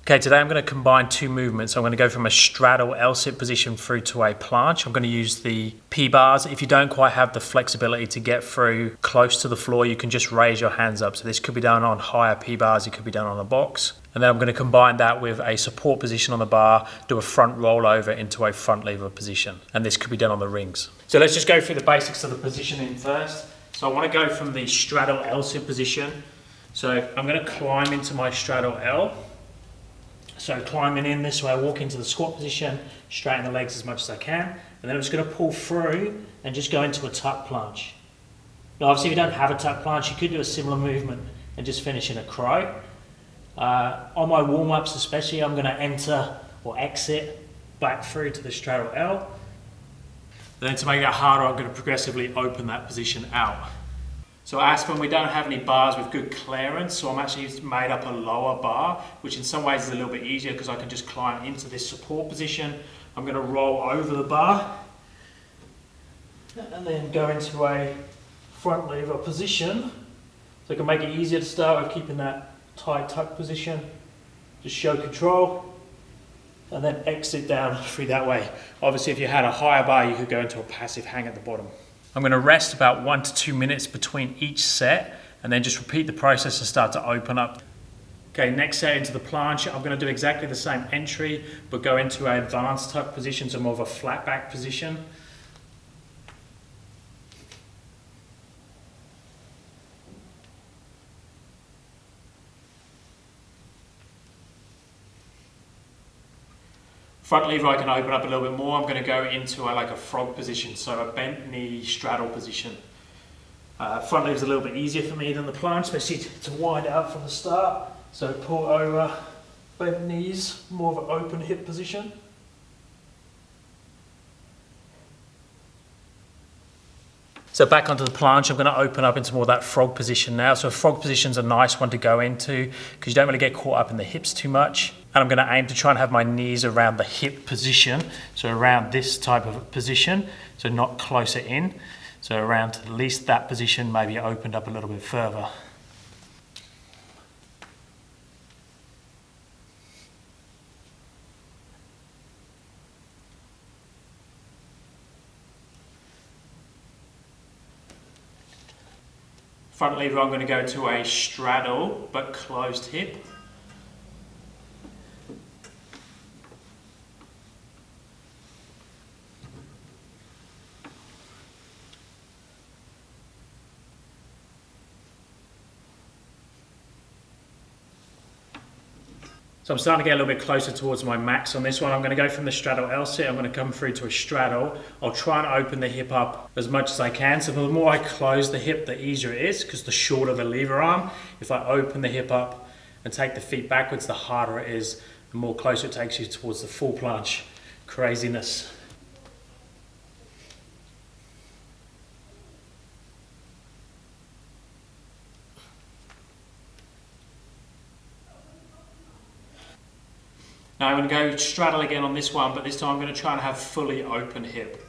Okay, today I'm going to combine two movements. I'm going to go from a straddle L sit position through to a planche. I'm going to use the P bars. If you don't quite have the flexibility to get through close to the floor, you can just raise your hands up. So this could be done on higher P bars, it could be done on a box. And then I'm going to combine that with a support position on the bar, do a front rollover into a front lever position. And this could be done on the rings. So let's just go through the basics of the positioning first. So I want to go from the straddle L sit position. So I'm going to climb into my straddle L. So climbing in this way, I walk into the squat position, straighten the legs as much as I can, and then I'm just going to pull through and just go into a tuck planche. Now obviously if you don't have a tuck planche, you could do a similar movement and just finish in a crow. On my warm-ups especially, I'm going to enter or exit back through to the straddle L. Then to make that harder, I'm going to progressively open that position out. So as when we don't have any bars with good clearance, so I'm actually made up a lower bar, which in some ways is a little bit easier because I can just climb into this support position. I'm going to roll over the bar and then go into a front lever position. So I can make it easier to start with keeping that tight tuck position, just show control, and then exit down through that way. Obviously if you had a higher bar, you could go into a passive hang at the bottom. I'm going to rest about 1 to 2 minutes between each set and then just repeat the process and start to open up. Okay, next set into the planche. I'm going to do exactly the same entry but go into an advanced tuck position, so more of a flat back position. Front lever I can open up a little bit more. I'm going to go into like a frog position, so a bent knee straddle position. Front lever is a little bit easier for me than the planche, especially to wind out from the start. So pull over, bent knees, more of an open hip position. So back onto the planche, I'm going to open up into more of that frog position now. So a frog position is a nice one to go into because you don't really get caught up in the hips too much. And I'm going to aim to try and have my knees around the hip position. So around this type of position, so not closer in. So around at least that position, maybe opened up a little bit further. Front lever, I'm going to go to a straddle, but closed hip. So I'm starting to get a little bit closer towards my max on this one. I'm going to go from the straddle L sit, I'm going to come through to a straddle. I'll try and open the hip up as much as I can. So the more I close the hip, the easier it is because the shorter the lever arm. If I open the hip up and take the feet backwards, the harder it is, the more closer it takes you towards the full planche. Craziness. Now I'm going to go straddle again on this one, but this time I'm going to try and have fully open hip.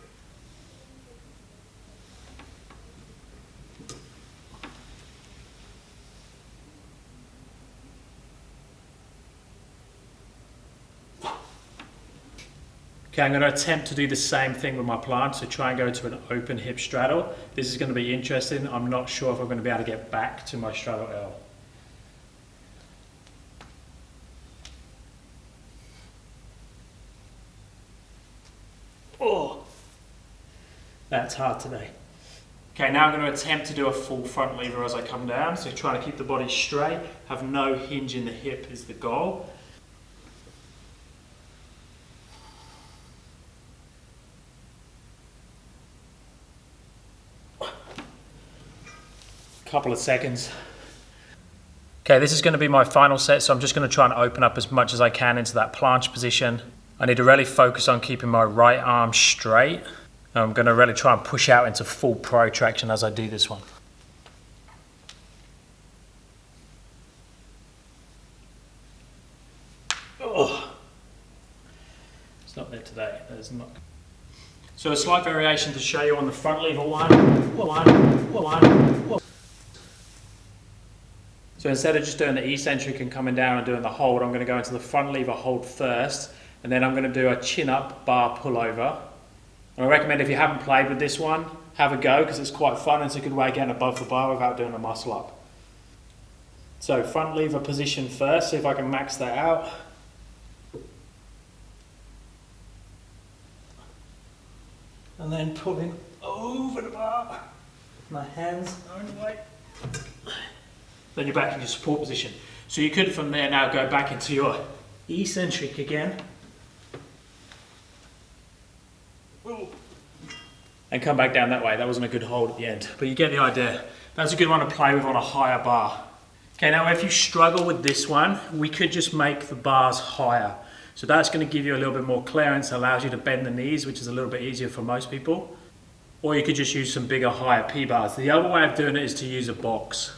Okay, I'm going to attempt to do the same thing with my planche, so try and go to an open hip straddle. This is going to be interesting. I'm not sure if I'm going to be able to get back to my straddle L. Oh, that's hard today. Okay, now I'm going to attempt to do a full front lever as I come down. So trying to keep the body straight, have no hinge in the hip is the goal. Couple of seconds. Okay, this is going to be my final set, so I'm just going to try and open up as much as I can into that planche position. I need to really focus on keeping my right arm straight. I'm going to really try and push out into full protraction as I do this one. Oh, it's not there today. That is not. So a slight variation to show you on the front lever one. So instead of just doing the eccentric and coming down and doing the hold, I'm going to go into the front lever hold first, and then I'm going to do a chin up bar pullover. And I recommend if you haven't played with this one, have a go because it's quite fun and it's a good way of getting above the bar without doing a muscle up. So front lever position first, see if I can max that out. And then pulling over the bar. My hands are in the way. Then you're back in your support position. So you could from there now go back into your eccentric again. And come back down that way. That wasn't a good hold at the end, but you get the idea. That's a good one to play with on a higher bar. Okay, now if you struggle with this one, we could just make the bars higher. So that's going to give you a little bit more clearance, allows you to bend the knees, which is a little bit easier for most people. Or you could just use some bigger, higher P-bars. The other way of doing it is to use a box.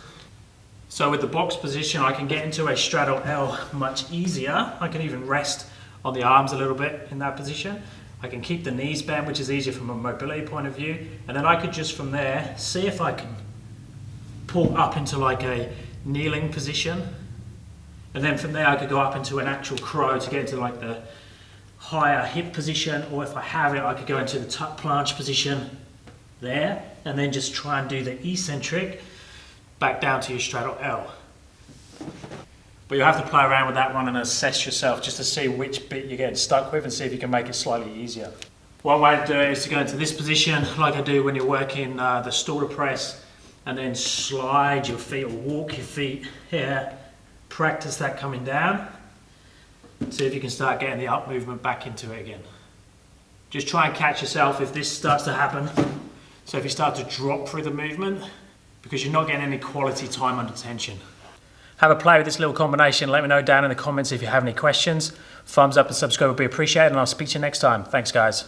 So with the box position, I can get into a straddle L much easier. I can even rest on the arms a little bit in that position. I can keep the knees bent, which is easier from a mobility point of view. And then I could just from there, see if I can pull up into like a kneeling position. And then from there I could go up into an actual crow to get into like the higher hip position, or if I have it, I could go into the tuck planche position there, and then just try and do the eccentric back down to your straddle L. But you'll have to play around with that one and assess yourself just to see which bit you're getting stuck with and see if you can make it slightly easier. One way to do it is to go into this position like I do when you're working the shoulder press, and then slide your feet or walk your feet here. Practice that coming down. See if you can start getting the up movement back into it again. Just try and catch yourself if this starts to happen. So if you start to drop through the movement, because you're not getting any quality time under tension. Have a play with this little combination. Let me know down in the comments if you have any questions. Thumbs up and subscribe would be appreciated, and I'll speak to you next time. Thanks, guys.